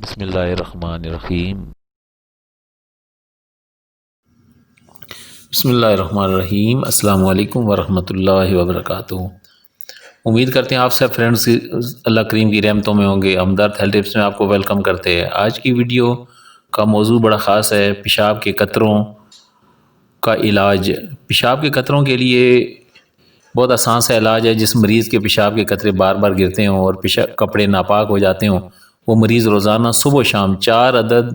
بسم اللہ الرحمن الرحیم۔ بسم اللہ الرحمن الرحیم۔ السلام علیکم ورحمۃ اللہ وبرکاتہ۔ امید کرتے ہیں آپ سب فرینڈز اللہ کریم کی رحمتوں میں ہوں گے۔ ہمدرد ہیلتھ ٹپس میں آپ کو ویلکم کرتے ہیں۔ آج کی ویڈیو کا موضوع بڑا خاص ہے، پیشاب کے قطروں کا علاج۔ پیشاب کے قطروں کے لیے بہت آسان سا علاج ہے۔ جس مریض کے پیشاب کے قطرے بار بار گرتے ہوں اور کپڑے ناپاک ہو جاتے ہوں، وہ مریض روزانہ صبح و شام 4 عدد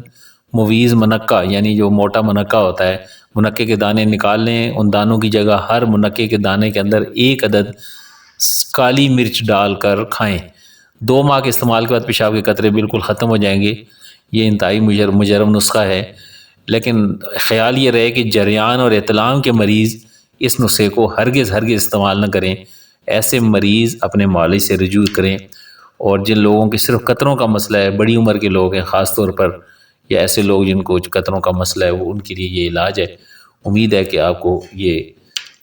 مویز منقہ یعنی جو موٹا منقہ ہوتا ہے، منقے کے دانے نکال لیں۔ ان دانوں کی جگہ ہر منقے کے دانے کے اندر 1 عدد کالی مرچ ڈال کر کھائیں۔ 2 ماہ کے استعمال کے بعد پیشاب کے قطرے بالکل ختم ہو جائیں گے۔ یہ انتہائی مجرب نسخہ ہے، لیکن خیال یہ رہے کہ جریان اور احتلام کے مریض اس نسخے کو ہرگز استعمال نہ کریں۔ ایسے مریض اپنے معالج سے رجوع کریں، اور جن لوگوں کے صرف قطروں کا مسئلہ ہے، بڑی عمر کے لوگ ہیں خاص طور پر، یا ایسے لوگ جن کو قطروں کا مسئلہ ہے، وہ ان کے لیے یہ علاج ہے۔ امید ہے کہ آپ کو یہ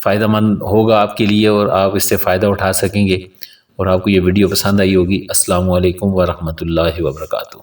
فائدہ مند ہوگا آپ کے لیے، اور آپ اس سے فائدہ اٹھا سکیں گے، اور آپ کو یہ ویڈیو پسند آئی ہوگی۔ السلام علیکم ورحمۃ اللہ وبرکاتہ۔